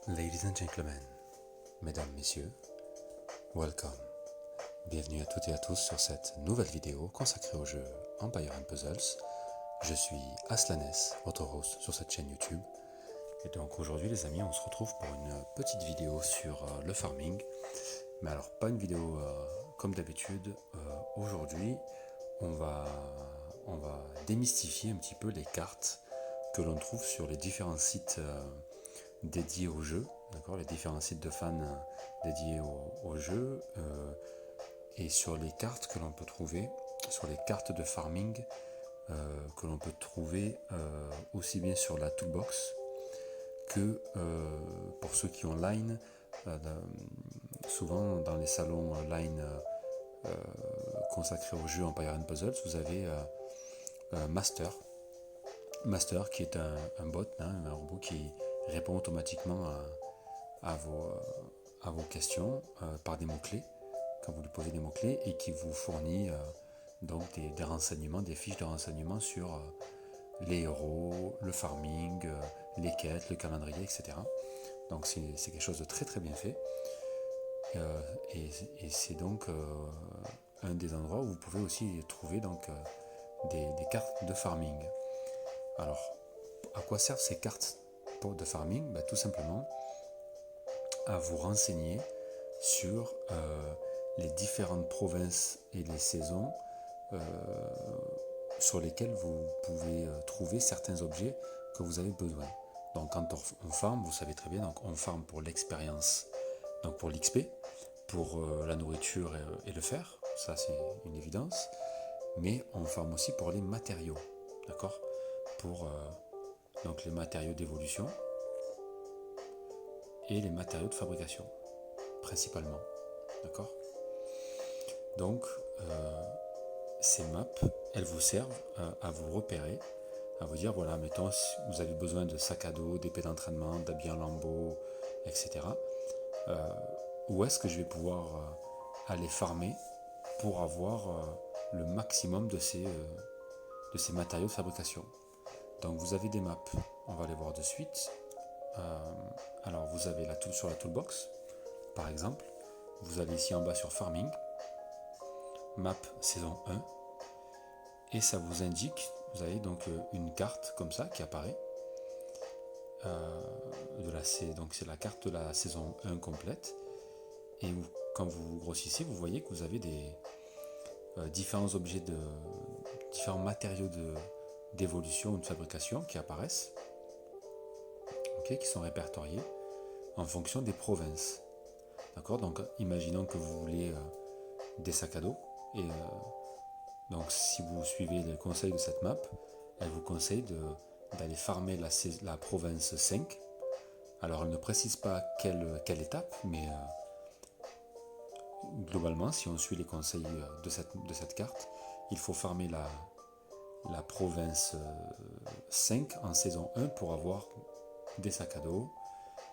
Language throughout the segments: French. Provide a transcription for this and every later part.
Ladies and gentlemen, mesdames, messieurs, welcome. Bienvenue à toutes et à tous sur cette nouvelle vidéo consacrée au jeu Empire & Puzzles. Je suis Aslanes, votre host sur cette chaîne YouTube. Et donc aujourd'hui les amis, on se retrouve pour une petite vidéo sur le farming. Mais alors pas une vidéo comme d'habitude. Aujourd'hui, on va démystifier un petit peu les cartes que l'on trouve sur les différents sites dédiés au jeu, d'accord, les différents sites de fans dédiés au jeu, et sur les cartes que l'on peut trouver, sur les cartes de farming que l'on peut trouver aussi bien sur la toolbox que pour ceux qui ont line, souvent dans les salons line consacrés au jeu Empire & Puzzles, vous avez Master qui est un bot, un robot qui répond automatiquement à vos questions par des mots-clés, quand vous lui posez des mots-clés, et qui vous fournit donc des renseignements, des fiches de renseignements sur les héros, le farming, les quêtes, le calendrier, etc. Donc c'est quelque chose de très très bien fait. Et c'est donc un des endroits où vous pouvez aussi trouver donc, des cartes de farming. Alors, à quoi servent ces cartes de farming? Tout simplement à vous renseigner sur les différentes provinces et les saisons sur lesquelles vous pouvez trouver certains objets que vous avez besoin. Donc quand on farm, vous savez très bien, donc on farm pour l'expérience, donc pour l'XP, pour la nourriture et le fer, ça c'est une évidence, mais on farm aussi pour les matériaux, d'accord, pour donc les matériaux d'évolution et les matériaux de fabrication, principalement, d'accord. Donc ces maps, elles vous servent à vous repérer, à vous dire, voilà, mettons, si vous avez besoin de sacs à dos, d'épées d'entraînement, d'habits en lambeaux, etc. Où est-ce que je vais pouvoir aller farmer pour avoir le maximum de ces matériaux de fabrication. Donc vous avez des maps, on va les voir de suite. Alors vous avez sur la toolbox, par exemple, vous allez ici en bas sur Farming, map saison 1, et ça vous indique, vous avez donc une carte comme ça qui apparaît, donc c'est la carte de la saison 1 complète, et quand vous grossissez, vous voyez que vous avez des différents objets, différents matériaux d'évolution ou de fabrication qui apparaissent, okay, qui sont répertoriés en fonction des provinces. D'accord, donc imaginons que vous voulez des sacs à dos, et donc si vous suivez les conseils de cette map, elle vous conseille d'aller farmer la province 5. Alors elle ne précise pas quelle étape, mais globalement, si on suit les conseils de cette carte, il faut farmer la province 5 en saison 1 pour avoir des sacs à dos.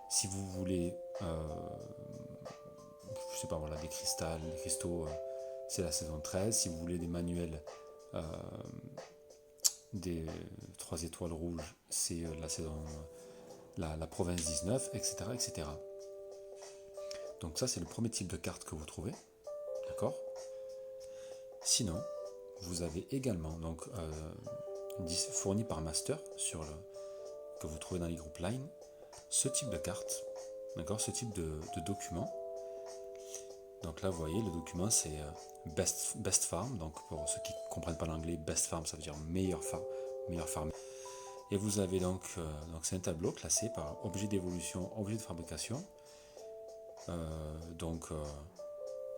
Si vous voulez je sais pas, voilà, des cristaux, c'est la saison 13. Si vous voulez des manuels, des 3 étoiles rouges, c'est la saison, la province 19, etc., etc. Donc ça, c'est le premier type de carte que vous trouvez, d'accord. Sinon, vous avez également donc fourni par Master que vous trouvez dans les groupes Line, ce type de carte, d'accord, ce type de document. Donc là, vous voyez, le document, c'est Best Farm. Donc pour ceux qui ne comprennent pas l'anglais, Best Farm, ça veut dire meilleur farm. Et vous avez donc c'est un tableau classé par objet d'évolution, objet de fabrication.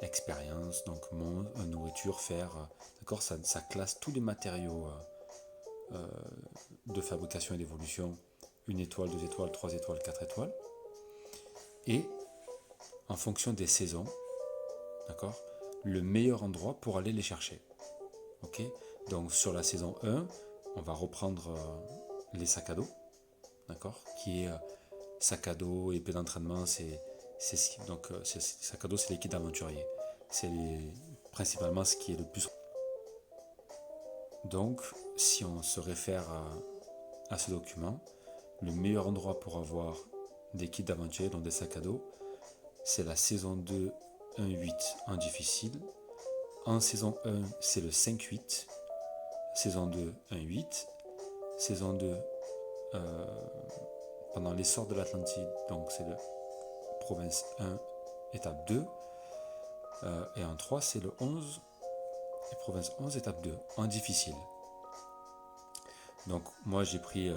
Expérience, donc monde, nourriture, fer. D'accord, ça classe tous les matériaux de fabrication et d'évolution. 1 étoile, 2 étoiles, 3 étoiles, 4 étoiles. Et en fonction des saisons, d'accord, le meilleur endroit pour aller les chercher. Ok, donc sur la saison 1, on va reprendre les sacs à dos, d'accord, qui est sac à dos, épée d'entraînement, donc sac à dos, c'est les kits d'aventurier. C'est principalement ce qui est le plus. Donc, si on se réfère à ce document, le meilleur endroit pour avoir des kits d'aventuriers, donc des sacs à dos. C'est la saison 2, 1.8 en difficile. En saison 1, c'est le 5.8. Saison 2, 1.8. Saison 2, pendant l'essor de l'Atlantide, donc c'est le province 1, étape 2. Et en 3, c'est le 11, et province 11, étape 2, en difficile. Donc moi j'ai pris,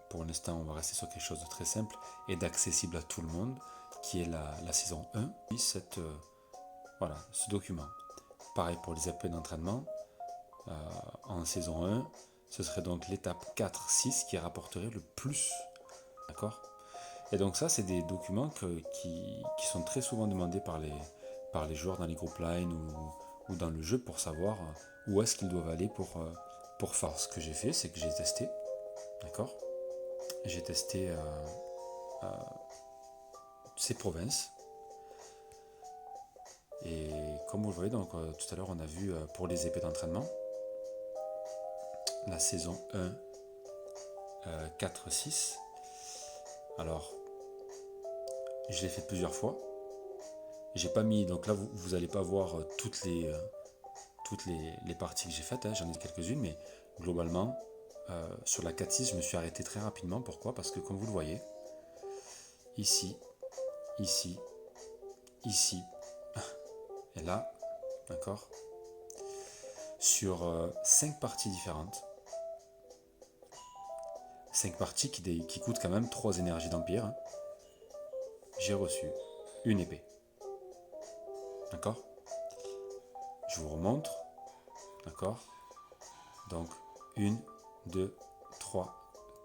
pour l'instant on va rester sur quelque chose de très simple et d'accessible à tout le monde, qui est la saison 1, et voilà, ce document. Pareil pour les épées d'entraînement, en saison 1, ce serait donc l'étape 4-6 qui rapporterait le plus. D'accord ? Et donc ça, c'est des documents qui sont très souvent demandés par les joueurs dans les groupes line ou dans le jeu pour savoir où est-ce qu'ils doivent aller pour faire. Ce que j'ai fait, c'est que j'ai testé. D'accord ? J'ai testé ces provinces. Et comme vous le voyez, donc, tout à l'heure, on a vu pour les épées d'entraînement, la saison 1, 4-6. Alors, je l'ai fait plusieurs fois. J'ai pas mis, donc là vous n'allez pas voir toutes les parties que j'ai faites, hein, j'en ai quelques-unes, mais globalement, sur la 4-6, je me suis arrêté très rapidement. Pourquoi ? Parce que comme vous le voyez, ici, ici, ici, et là, d'accord, sur 5 parties différentes, 5 parties qui coûtent quand même 3 énergies d'empire, hein, j'ai reçu une épée. D'accord ? Je vous remontre. D'accord ? Donc, 1, 2, 3,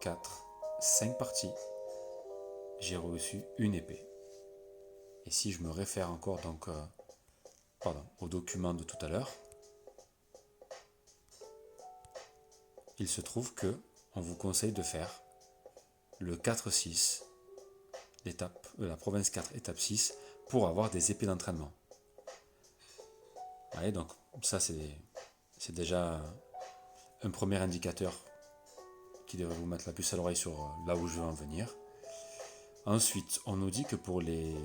4, 5 parties. J'ai reçu une épée. Et si je me réfère encore donc, au document de tout à l'heure, il se trouve que on vous conseille de faire le 4-6, la province 4, étape 6, pour avoir des épées d'entraînement. Allez, donc ça c'est déjà un premier indicateur qui devrait vous mettre la puce à l'oreille sur là où je veux en venir. Ensuite, on nous dit que pour les...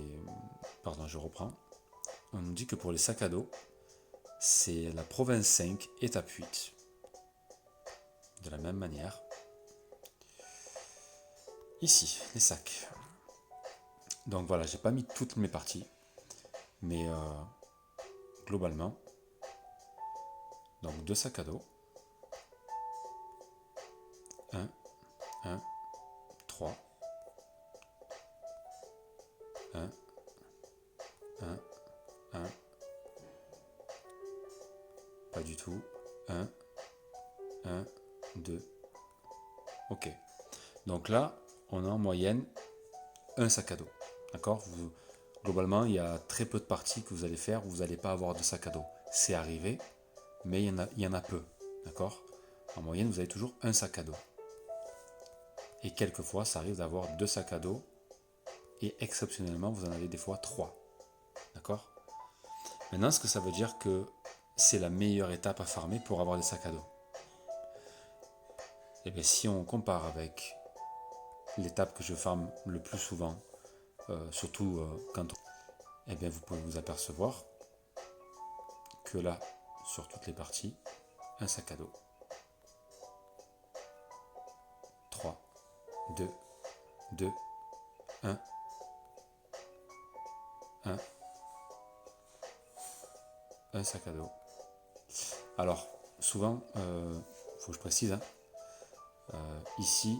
Pardon, je reprends. On nous dit que pour les sacs à dos, c'est la province 5, étape 8. De la même manière. Ici, les sacs. Donc voilà, j'ai pas mis toutes mes parties. Mais globalement, donc 2 sacs à dos. 1, 1, 3. 1, 1, 1. Pas du tout. 1, 1, 2. Ok. Donc là, on a en moyenne un sac à dos. D'accord ? Globalement, il y a très peu de parties que vous allez faire où vous n'allez pas avoir de sac à dos. C'est arrivé, mais il y en a peu. D'accord ? En moyenne, vous avez toujours un sac à dos. Et quelquefois, ça arrive d'avoir 2 sacs à dos. Et exceptionnellement, vous en avez des fois 3. D'accord ? Maintenant, est-ce que ça veut dire que c'est la meilleure étape à farmer pour avoir des sacs à dos ? Eh bien, si on compare avec l'étape que je farme le plus souvent, surtout quand eh bien, vous pouvez vous apercevoir que là, sur toutes les parties, un sac à dos. 3, 2, 2, 1, 1, un sac à dos. Alors, souvent, faut que je précise, hein, ici,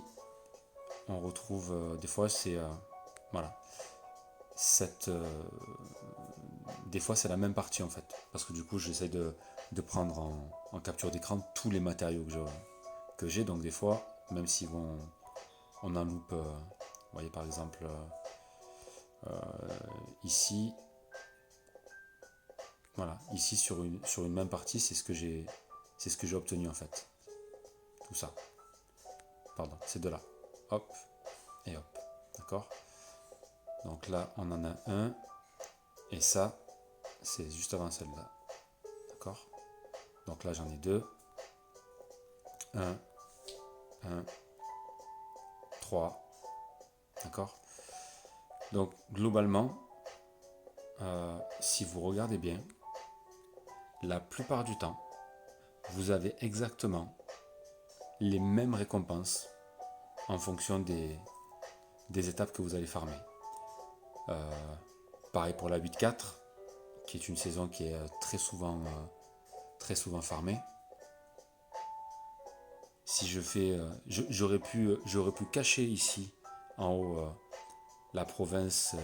on retrouve, des fois, c'est... voilà. Des fois, c'est la même partie, en fait. Parce que du coup, j'essaie de prendre en capture d'écran tous les matériaux que j'ai. Donc, des fois, même si on en loupe... vous voyez, par exemple, ici... Voilà, ici, sur une même partie, c'est ce que j'ai obtenu, en fait. Tout ça. Pardon, ces deux-là. Hop, et hop. D'accord ? Donc là, on en a un. Et ça, c'est juste avant celle-là. D'accord ? Donc là, j'en ai 2. 1, 1, 3. D'accord ? Donc globalement, si vous regardez bien, la plupart du temps, vous avez exactement les mêmes récompenses en fonction des étapes que vous allez farmer. Pareil pour la 8-4, qui est une saison qui est très souvent farmée. Si je fais, j'aurais pu cacher ici en haut la province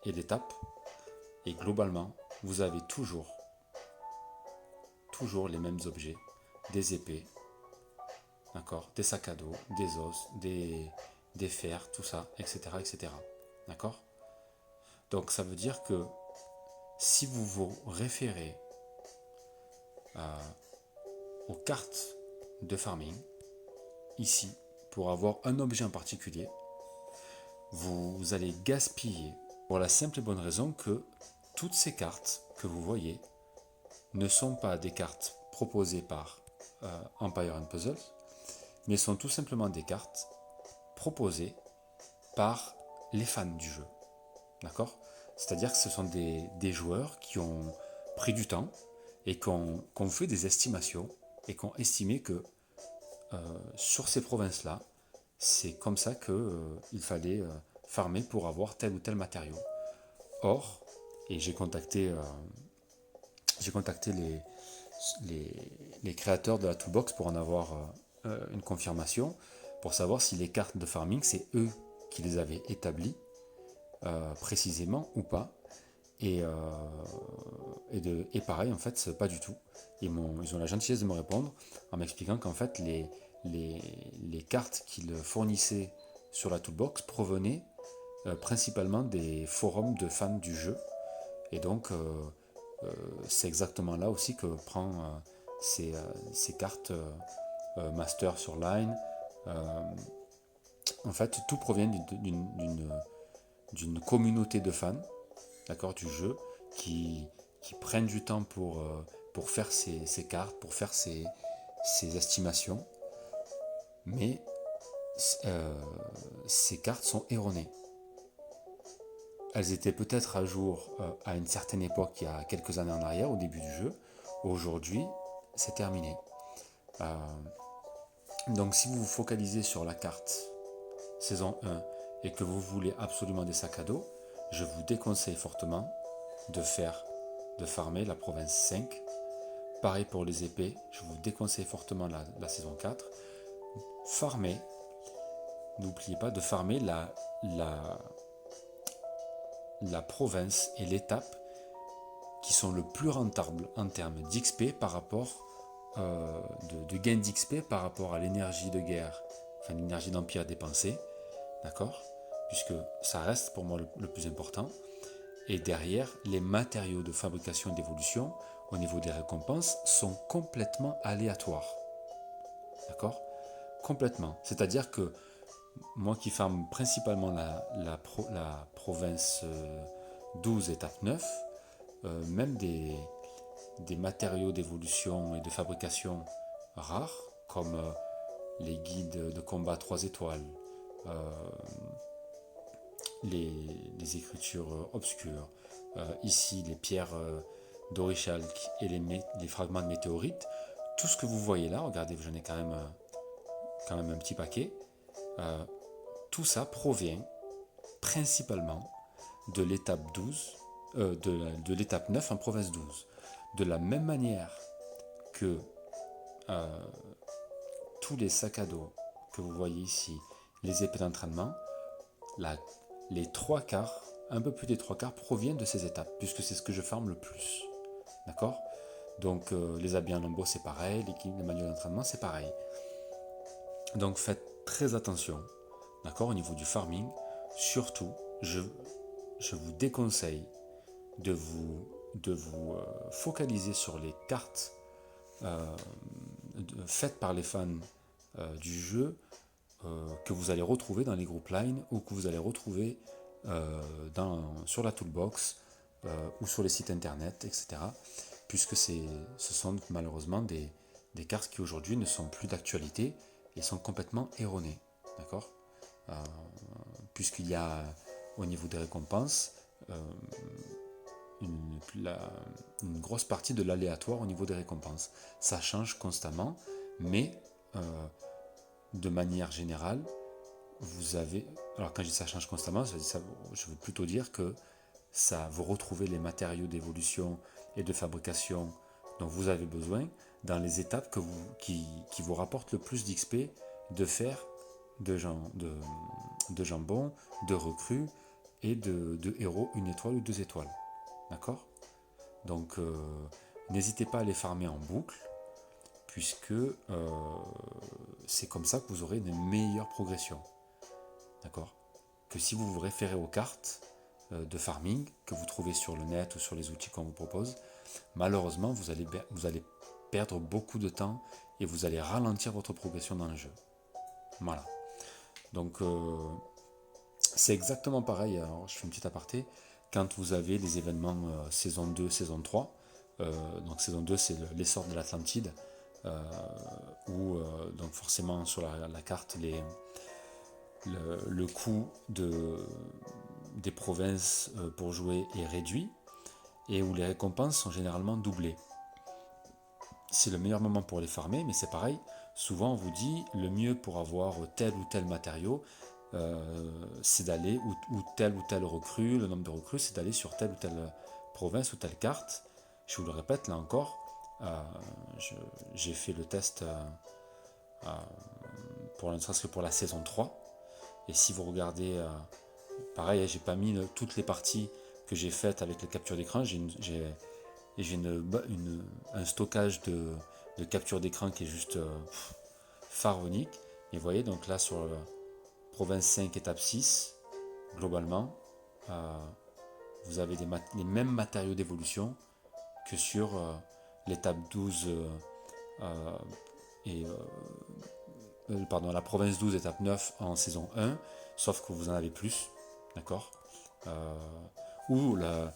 et l'étape, et globalement, vous avez toujours les mêmes objets, des épées, d'accord, des sacs à dos, des os, des fers, tout ça, etc., etc. D'accord? Donc ça veut dire que si vous vous référez aux cartes de farming, ici, pour avoir un objet en particulier, vous allez gaspiller pour la simple et bonne raison que toutes ces cartes que vous voyez ne sont pas des cartes proposées par Empire & Puzzles, mais sont tout simplement des cartes proposées par les fans du jeu. D'accord? C'est-à-dire que ce sont des joueurs qui ont pris du temps et qui ont fait des estimations et qui ont estimé que sur ces provinces-là, c'est comme ça qu'il fallait farmer pour avoir tel ou tel matériau. Or, et j'ai contacté les créateurs de la Toolbox pour en avoir une confirmation, pour savoir si les cartes de farming, c'est eux qui les avaient établies précisément ou pas. Et pareil, en fait, pas du tout. Ils ont la gentillesse de me répondre en m'expliquant qu'en fait, les cartes qu'ils fournissaient sur la Toolbox provenaient principalement des forums de fans du jeu. Et donc, c'est exactement là aussi que prend ces cartes Master sur Line. En fait, tout provient d'une communauté de fans, d'accord, du jeu, qui prennent du temps pour faire ces cartes, pour faire ces estimations. Mais ces cartes sont erronées. Elles étaient peut-être à jour à une certaine époque, il y a quelques années en arrière, au début du jeu. Aujourd'hui, c'est terminé. Donc si vous vous focalisez sur la carte saison 1 et que vous voulez absolument des sacs à dos, je vous déconseille fortement de farmer la province 5. Pareil pour les épées, je vous déconseille fortement la saison 4. Farmez, n'oubliez pas de farmer la province et l'étape qui sont le plus rentables en termes d'XP par rapport de gain d'XP par rapport à l'énergie de guerre, enfin l'énergie d'empire dépensée, d'accord, puisque ça reste pour moi le plus important. Et derrière, les matériaux de fabrication et d'évolution au niveau des récompenses sont complètement aléatoires, d'accord, complètement. C'est-à-dire que moi qui farme principalement la province 12 étape 9, même des matériaux d'évolution et de fabrication rares, comme les guides de combat 3 étoiles, les écritures obscures, ici les pierres d'Orichalque et les fragments de météorites, tout ce que vous voyez là, regardez, j'en ai quand même un petit paquet, tout ça provient principalement de l'étape 12, de l'étape 9 en province 12. De la même manière que tous les sacs à dos que vous voyez ici, les épées d'entraînement, les trois quarts, un peu plus des trois quarts proviennent de ces étapes, puisque c'est ce que je farme le plus. D'accord? Donc les habits en lambeaux c'est pareil, les manuels d'entraînement c'est pareil. Donc faites très attention, d'accord, au niveau du farming. Surtout, je vous déconseille de vous focaliser sur les cartes faites par les fans du jeu que vous allez retrouver dans les groupes Line ou que vous allez retrouver sur la Toolbox ou sur les sites internet, etc. Puisque ce sont malheureusement des cartes qui aujourd'hui ne sont plus d'actualité et sont complètement erronées. D'accord, puisqu'il y a au niveau des récompenses, une, une grosse partie de l'aléatoire au niveau des récompenses. Ça change constamment, mais de manière générale, vous avez... Alors quand je dis ça change constamment, je veux plutôt dire que ça, vous retrouvez les matériaux d'évolution et de fabrication dont vous avez besoin dans les étapes qui vous rapportent le plus d'XP, de fer, de jambon, de recrues et de héros 1 étoile ou 2 étoiles. D'accord? Donc n'hésitez pas à les farmer en boucle, puisque c'est comme ça que vous aurez une meilleure progression. D'accord? Que si vous vous référez aux cartes de farming que vous trouvez sur le net ou sur les outils qu'on vous propose, malheureusement vous allez perdre beaucoup de temps et vous allez ralentir votre progression dans le jeu. Voilà. Donc c'est exactement pareil, alors je fais une petite aparté, quand vous avez des événements saison 2, saison 3, donc saison 2 c'est l'essor de l'Atlantide, où donc forcément sur la carte le coût des provinces pour jouer est réduit, et où les récompenses sont généralement doublées. C'est le meilleur moment pour les farmer, mais c'est pareil, souvent on vous dit le mieux pour avoir tel ou tel matériau, c'est d'aller, ou telle recrue, le nombre de recrues, c'est d'aller sur telle ou telle province ou telle carte. Je vous le répète, là encore, j'ai fait le test ne serait-ce que pour la saison 3, et si vous regardez, pareil, j'ai pas mis toutes les parties que j'ai faites avec les captures d'écran, j'ai un stockage de capture d'écran qui est juste pharaonique. Et vous voyez, donc là sur province 5, étape 6, globalement, vous avez les mêmes matériaux d'évolution que sur l'étape 12 la province 12, étape 9 en saison 1, sauf que vous en avez plus, d'accord, ou la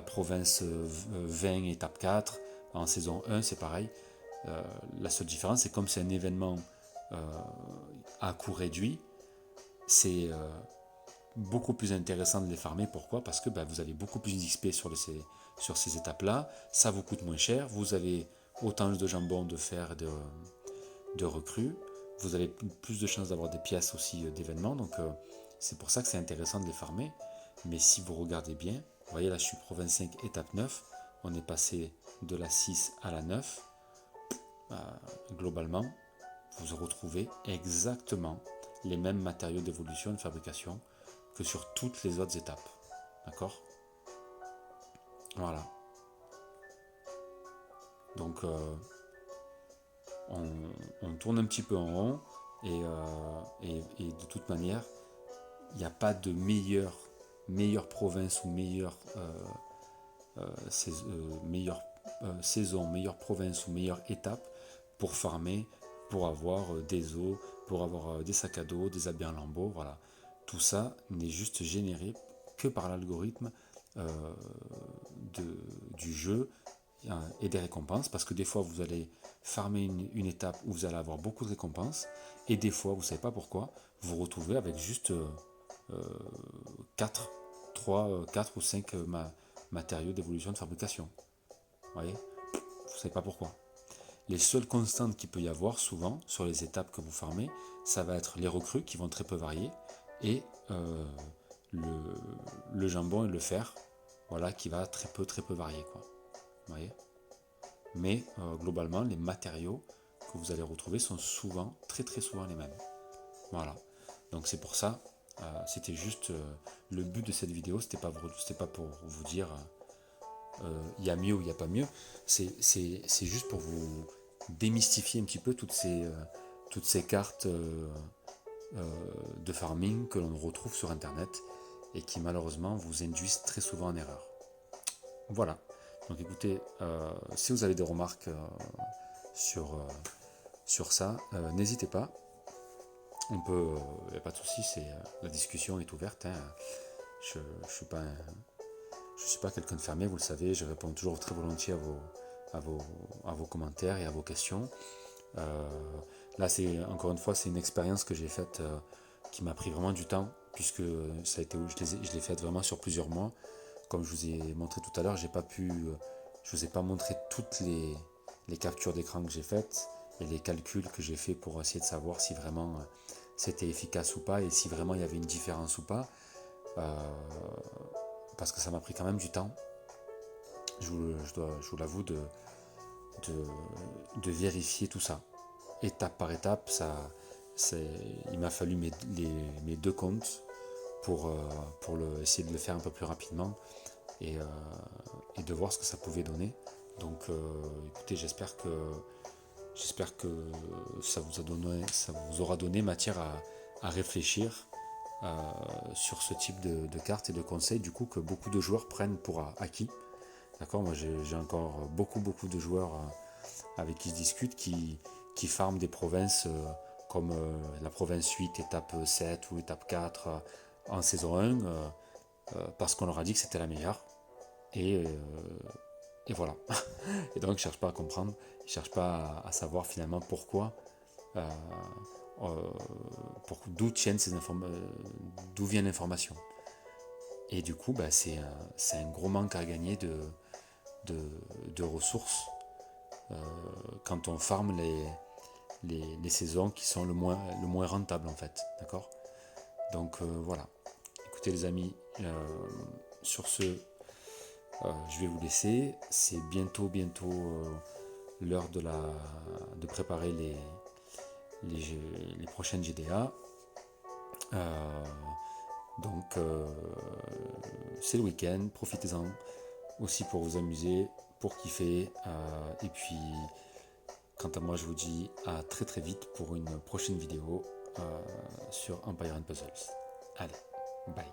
province 20, étape 4 en saison 1, c'est pareil. La seule différence, c'est comme c'est un événement à coût réduit, c'est beaucoup plus intéressant de les farmer. Pourquoi? Parce que vous avez beaucoup plus d'XP sur ces étapes-là, ça vous coûte moins cher, vous avez autant de jambon, de fer, de recrues, vous avez plus de chances d'avoir des pièces aussi d'événements, donc c'est pour ça que c'est intéressant de les farmer. Mais si vous regardez bien, vous voyez là je suis province 5, étape 9, on est passé de la 6 à la 9, globalement, vous retrouvez exactement les mêmes matériaux d'évolution et de fabrication que sur toutes les autres étapes. D'accord? Voilà. Donc, on tourne un petit peu en rond, et de toute manière, il n'y a pas de meilleure province ou meilleure saison, meilleure province ou meilleure étape pour farmer, pour avoir des os, pour avoir des sacs à dos, des habits en lambeaux, voilà. Tout ça n'est juste généré que par l'algorithme du jeu et des récompenses, parce que des fois vous allez farmer une étape où vous allez avoir beaucoup de récompenses, et des fois, vous ne savez pas pourquoi, vous vous retrouvez avec juste 4 ou 5 matériaux d'évolution de fabrication. Vous voyez? Vous ne savez pas pourquoi. Les seules constantes qu'il peut y avoir souvent sur les étapes que vous farmez, ça va être les recrues qui vont très peu varier, et le jambon et le fer, voilà, qui va très peu varier, quoi. Vous voyez? Mais globalement, les matériaux que vous allez retrouver sont souvent, très souvent les mêmes. Voilà. Donc c'est pour ça, c'était juste le but de cette vidéo, c'était pas pour vous dire il y a mieux ou il n'y a pas mieux, c'est juste pour vous démystifier un petit peu toutes ces cartes de farming que l'on retrouve sur internet et qui malheureusement vous induisent très souvent en erreur. Voilà. Donc écoutez, si vous avez des remarques sur ça, n'hésitez pas. On peut, il n'y a pas de souci, la discussion est ouverte. Hein. Je suis pas quelqu'un de fermé, vous le savez, je réponds toujours très volontiers à vos commentaires et à vos questions. Là, encore une fois, c'est une expérience que j'ai faite qui m'a pris vraiment du temps puisque ça a été, je l'ai fait vraiment sur plusieurs mois. Comme je vous ai montré tout à l'heure, je vous ai pas montré toutes les captures d'écran que j'ai faites et les calculs que j'ai fait pour essayer de savoir si vraiment c'était efficace ou pas et si vraiment il y avait une différence ou pas. Parce que ça m'a pris quand même du temps, je vous l'avoue, de vérifier tout ça. Étape par étape, il m'a fallu mes deux comptes pour essayer de le faire un peu plus rapidement et de voir ce que ça pouvait donner. Donc écoutez, j'espère que ça vous aura donné matière à réfléchir sur ce type de cartes et de conseils du coup que beaucoup de joueurs prennent pour acquis. D'accord, moi j'ai encore beaucoup de joueurs avec qui je discute qui farment des provinces comme la province 8, étape 7 ou étape 4 en saison 1 parce qu'on leur a dit que c'était la meilleure. Et voilà. Et donc ils ne cherchent pas à comprendre, ils ne cherchent pas à savoir finalement pourquoi, euh, d'où vient l'information. Et du coup, bah, c'est un gros manque à gagner de ressources quand on farme les saisons qui sont le moins rentables en fait. D'accord. Donc voilà. Écoutez les amis, sur ce, je vais vous laisser. C'est bientôt l'heure de préparer les prochaines GDA. Donc c'est le week-end, profitez-en aussi pour vous amuser, pour kiffer. Et puis quant à moi je vous dis à très vite pour une prochaine vidéo sur Empire and Puzzles. Allez, bye.